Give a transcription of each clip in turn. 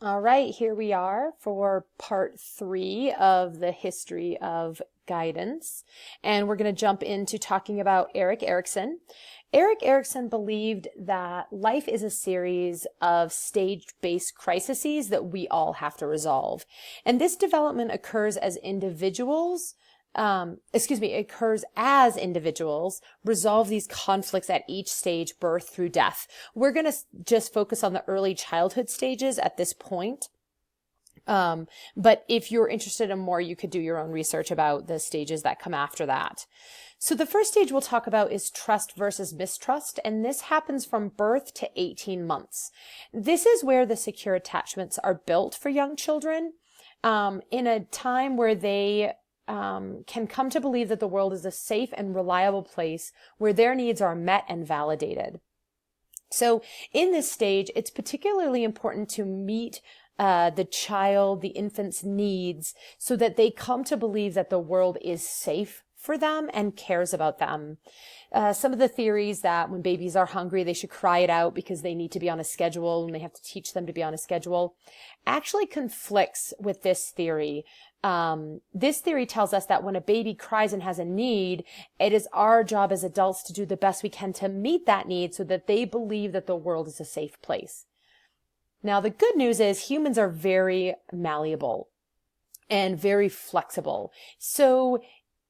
All right, here we are for part 3 of the history of guidance. And we're going to jump into talking about Erik Erikson. Erik Erikson believed that life is a series of stage-based crises that we all have to resolve. And this development occurs as individuals occurs as individuals resolve these conflicts at each stage, birth through death. We're going to just focus on the early childhood stages at this point. But if you're interested in more, you could do your own research about the stages that come after that. So the first stage we'll talk about is trust versus mistrust, and this happens from birth to 18 months. This is where the secure attachments are built for young children, in a time where they can come to believe that the world is a safe and reliable place where their needs are met and validated. So in this stage, it's particularly important to meet the infant's needs so that they come to believe that the world is safe for them and cares about them. Some of the theories that when babies are hungry, they should cry it out because they need to be on a schedule and they have to teach them to be on a schedule actually conflicts with this theory. This theory tells us that when a baby cries and has a need, it is our job as adults to do the best we can to meet that need so that they believe that the world is a safe place. Now, the good news is humans are very malleable and very flexible. So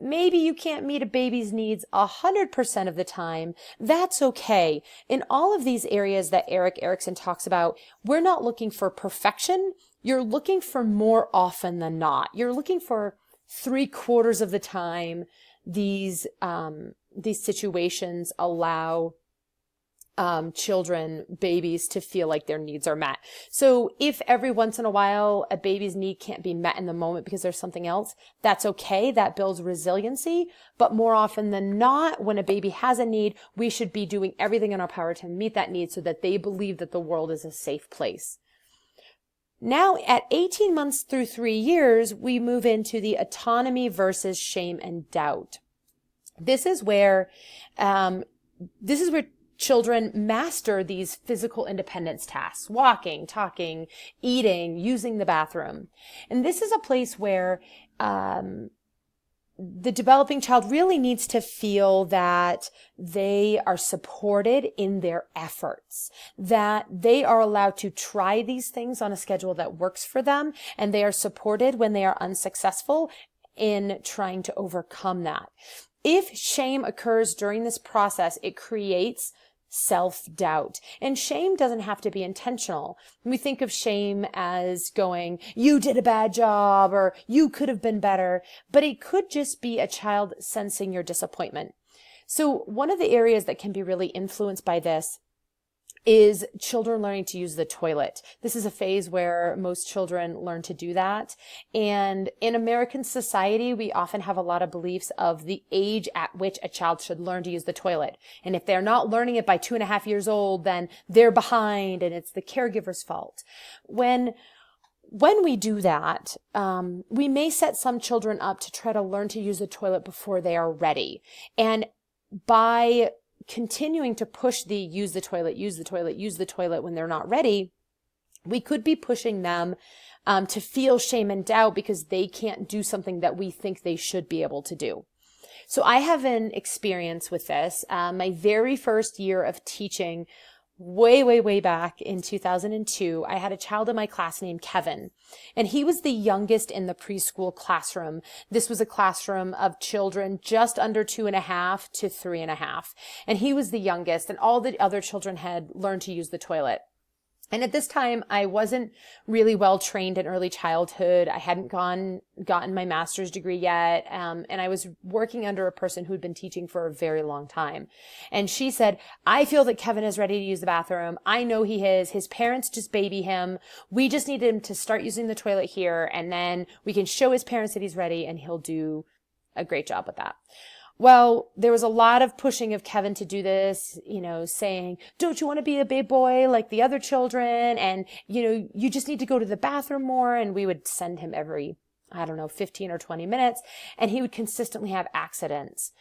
maybe you can't meet a baby's needs 100% of the time. That's okay. In all of these areas that Erik Erikson talks about, we're not looking for perfection. You're looking for more often than not. You're looking for 3/4 of the time these situations allow babies to feel like their needs are met. So if every once in a while a baby's need can't be met in the moment because there's something else, that's okay. That builds resiliency. But more often than not, when a baby has a need, we should be doing everything in our power to meet that need so that they believe that the world is a safe place. Now, at 18 months through 3 years, we move into the autonomy versus shame and doubt. This is where children master these physical independence tasks: walking, talking, eating, using the bathroom. And this is a place where the developing child really needs to feel that they are supported in their efforts, that they are allowed to try these things on a schedule that works for them, and they are supported when they are unsuccessful in trying to overcome that. If shame occurs during this process, it creates self-doubt. And shame doesn't have to be intentional. We think of shame as going, you did a bad job, or you could have been better, but it could just be a child sensing your disappointment. So one of the areas that can be really influenced by this is children learning to use the toilet. This is a phase where most children learn to do that. And in American society, we often have a lot of beliefs of the age at which a child should learn to use the toilet. And if they're not learning it by 2.5 years old, then they're behind and it's the caregiver's fault. When we do that, we may set some children up to try to learn to use the toilet before they are ready. And by continuing to push the use the toilet when they're not ready, we could be pushing them to feel shame and doubt because they can't do something that we think they should be able to do. So I have an experience with this. My very first year of teaching, way back in 2002, I had a child in my class named Kevin, and he was the youngest in the preschool classroom. This was a classroom of children just under 2.5 to 3.5, and he was the youngest, and all the other children had learned to use the toilet. And at this time, I wasn't really well trained in early childhood. I hadn't gotten my master's degree yet. And I was working under a person who'd been teaching for a very long time. And she said, I feel that Kevin is ready to use the bathroom. I know he is. His parents just baby him. We just need him to start using the toilet here. And then we can show his parents that he's ready and he'll do a great job with that. Well, there was a lot of pushing of Kevin to do this, saying, don't you want to be a big boy like the other children? And, you just need to go to the bathroom more. And we would send him every, 15 or 20 minutes, and he would consistently have accidents.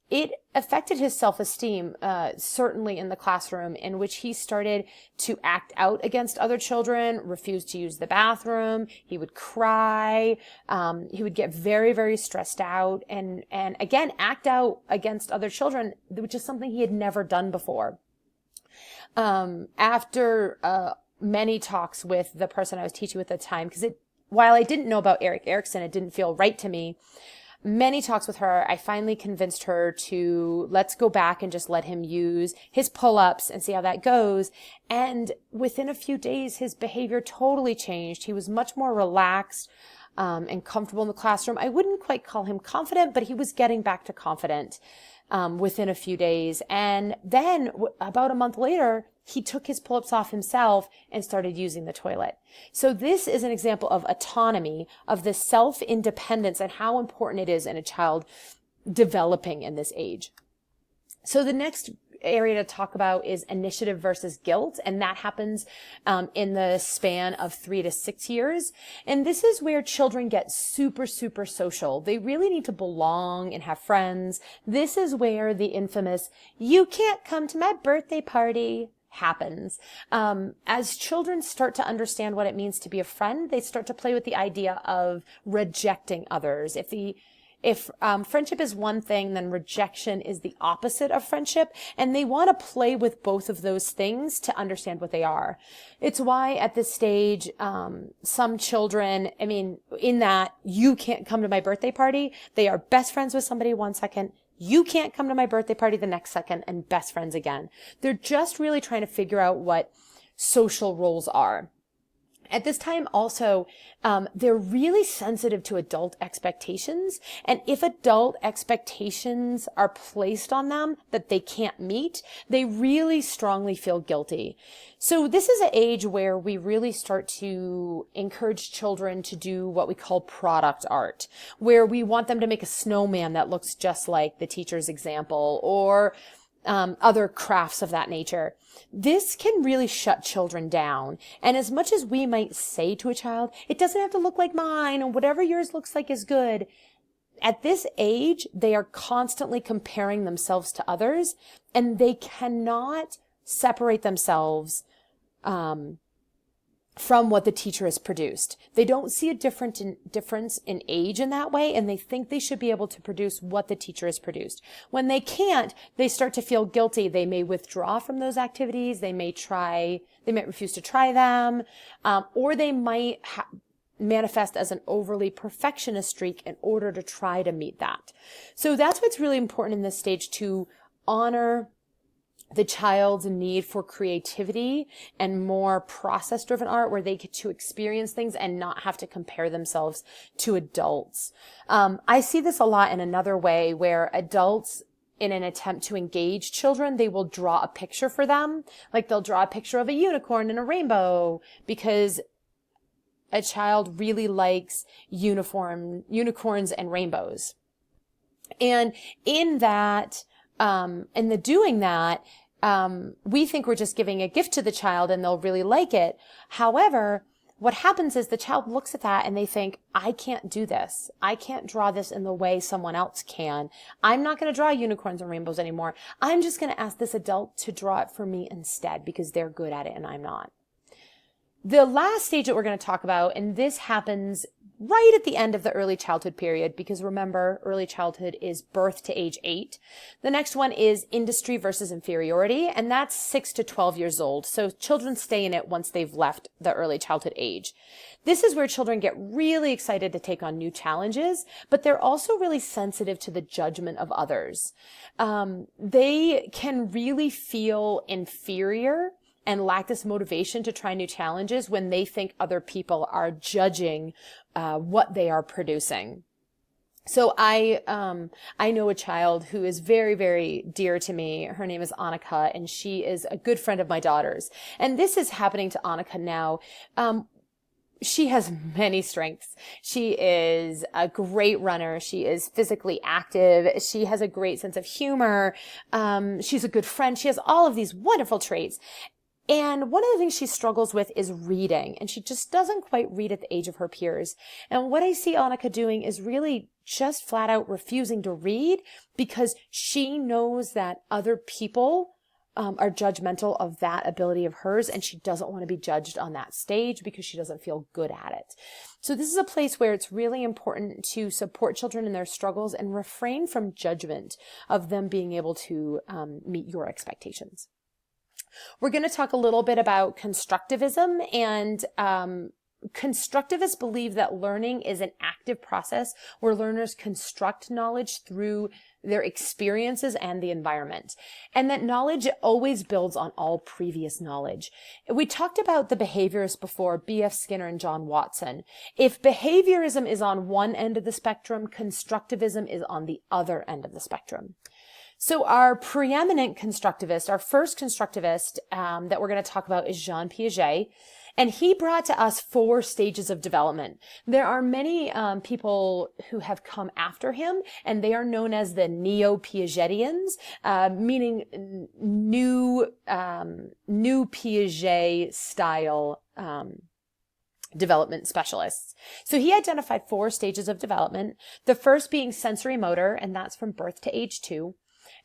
it affected his self-esteem, certainly in the classroom, in which he started to act out against other children, refused to use the bathroom. He would cry. He would get very, very stressed out and again, act out against other children, which is something he had never done before. After many talks with the person I was teaching with at the time, because while I didn't know about Eric Erikson, it didn't feel right to me. Many talks with her, I finally convinced her to let's go back and just let him use his pull-ups and see how that goes. And within a few days, his behavior totally changed. He was much more relaxed and comfortable in the classroom. I wouldn't quite call him confident, but he was getting back to confident within a few days. And then about a month later, he took his pull-ups off himself and started using the toilet. So this is an example of autonomy, of the self-independence and how important it is in a child developing in this age. So the next area to talk about is initiative versus guilt, and that happens in the span of 3 to 6 years. And this is where children get super, super social. They really need to belong and have friends. This is where the infamous, "You can't come to my birthday party," happens. As children start to understand what it means to be a friend, they start to play with the idea of rejecting others. If friendship is one thing, then rejection is the opposite of friendship, and they want to play with both of those things to understand what they are. It's why at this stage, some children, in that "you can't come to my birthday party," they are best friends with somebody one second, "you can't come to my birthday party" the next second, and best friends again. They're just really trying to figure out what social roles are. At this time also, they're really sensitive to adult expectations. And if adult expectations are placed on them that they can't meet, they really strongly feel guilty. So this is an age where we really start to encourage children to do what we call product art, where we want them to make a snowman that looks just like the teacher's example, or other crafts of that nature. This can really shut children down. And as much as we might say to a child, "It doesn't have to look like mine," and "whatever yours looks like is good," at this age, they are constantly comparing themselves to others, and they cannot separate themselves from what the teacher has produced. They don't see a difference in age in that way, and they think they should be able to produce what the teacher has produced. When they can't, they start to feel guilty. They may withdraw from those activities. They might refuse to try them, or they might manifest as an overly perfectionist streak in order to try to meet that. So that's what's really important in this stage, to honor the child's need for creativity and more process-driven art, where they get to experience things and not have to compare themselves to adults. I see this a lot in another way, where adults, in an attempt to engage children, they will draw a picture for them. Like they'll draw a picture of a unicorn and a rainbow because a child really likes unicorns and rainbows. And in that, in the doing that, we think we're just giving a gift to the child and they'll really like it. However, what happens is the child looks at that and they think, "I can't do this. I can't draw this in the way someone else can. I'm not going to draw unicorns and rainbows anymore. I'm just going to ask this adult to draw it for me instead because they're good at it and I'm not." The last stage that we're going to talk about, and this happens right at the end of the early childhood period, because remember, early childhood is birth to age 8. The next one is industry versus inferiority, and that's 6 to 12 years old. So children stay in it once they've left the early childhood age. This is where children get really excited to take on new challenges, but they're also really sensitive to the judgment of others. They can really feel inferior and lack this motivation to try new challenges when they think other people are judging what they are producing. So I know a child who is very, very dear to me. Her name is Annika, and she is a good friend of my daughter's. And this is happening to Annika now. She has many strengths. She is a great runner. She is physically active. She has a great sense of humor. She's a good friend. She has all of these wonderful traits. And one of the things she struggles with is reading, and she just doesn't quite read at the age of her peers. And what I see Annika doing is really just flat out refusing to read because she knows that other people are judgmental of that ability of hers, and she doesn't want to be judged on that stage because she doesn't feel good at it. So this is a place where it's really important to support children in their struggles and refrain from judgment of them being able to meet your expectations. We're going to talk a little bit about constructivism, and constructivists believe that learning is an active process where learners construct knowledge through their experiences and the environment, and that knowledge always builds on all previous knowledge. We talked about the behaviorists before, B.F. Skinner and John Watson. If behaviorism is on one end of the spectrum, constructivism is on the other end of the spectrum. So our preeminent constructivist, our first constructivist that we're going to talk about is Jean Piaget. And he brought to us 4 stages of development. There are many people who have come after him, and they are known as the neo-Piagetians, meaning new Piaget style development specialists. So he identified 4 stages of development. The first being sensory motor, and that's from birth to age 2.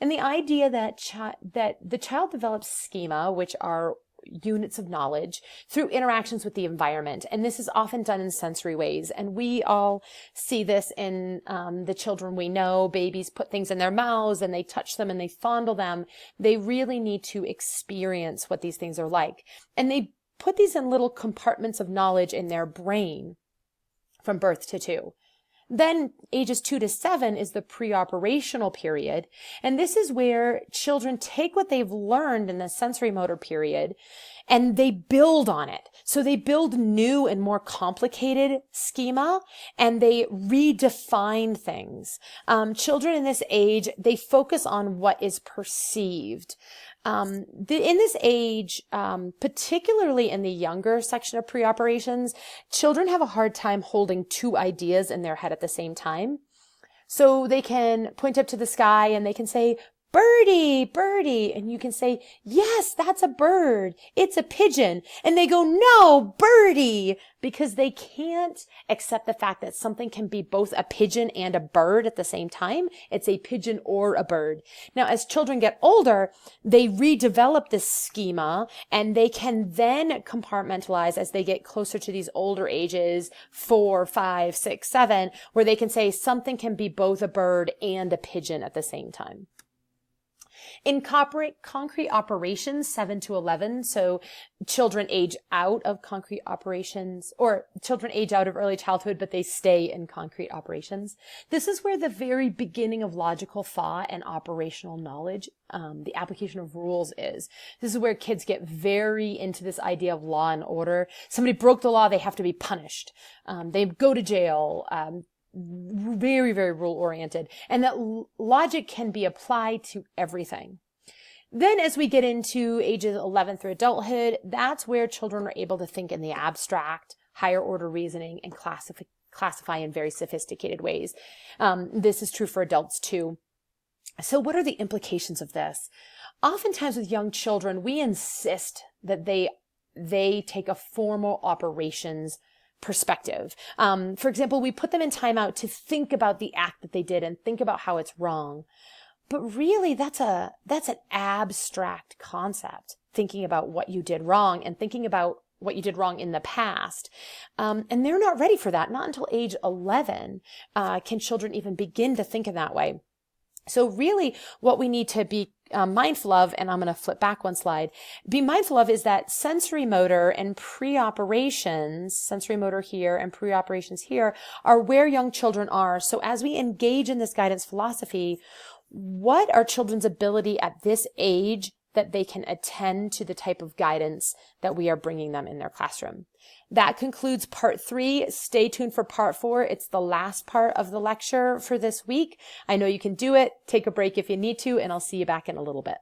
And the idea that the child develops schema, which are units of knowledge, through interactions with the environment. And this is often done in sensory ways. And we all see this in the children we know. Babies put things in their mouths and they touch them and they fondle them. They really need to experience what these things are like. And they put these in little compartments of knowledge in their brain from birth to 2. Then ages 2 to 7 is the pre-operational period. And this is where children take what they've learned in the sensory motor period and they build on it. So they build new and more complicated schema and they redefine things. Children in this age, they focus on what is perceived. In this age, particularly in the younger section of pre-operations, children have a hard time holding 2 ideas in their head at the same time. So they can point up to the sky and they can say, "Birdie, birdie," and you can say, "Yes, that's a bird. It's a pigeon." And they go, "No, birdie," because they can't accept the fact that something can be both a pigeon and a bird at the same time. It's a pigeon or a bird. Now, as children get older, they redevelop this schema and they can then compartmentalize as they get closer to these older ages, 4, 5, 6, 7, where they can say something can be both a bird and a pigeon at the same time. In concrete operations, 7 to 11, so children age out of concrete operations, or children age out of early childhood, but they stay in concrete operations. This is where the very beginning of logical thought and operational knowledge, the application of rules is. This is where kids get very into this idea of law and order. Somebody broke the law, they have to be punished. They go to jail. Very, very rule-oriented, and that logic can be applied to everything. Then as we get into ages 11 through adulthood, that's where children are able to think in the abstract, higher order reasoning, and classify in very sophisticated ways. This is true for adults too. So what are the implications of this? Oftentimes with young children, we insist that they take a formal operations perspective. For example, we put them in timeout to think about the act that they did and think about how it's wrong. But really, that's an abstract concept, thinking about what you did wrong and thinking about what you did wrong in the past. And they're not ready for that. Not until age 11 can children even begin to think in that way. So really, what we need to be mindful of, and I'm going to flip back one slide, be mindful of is that sensory motor and pre-operations, sensory motor here and pre-operations here, are where young children are. So as we engage in this guidance philosophy, what are children's ability at this age that they can attend to the type of guidance that we are bringing them in their classroom? That concludes part 3. Stay tuned for part 4. It's the last part of the lecture for this week. I know you can do it. Take a break if you need to, and I'll see you back in a little bit.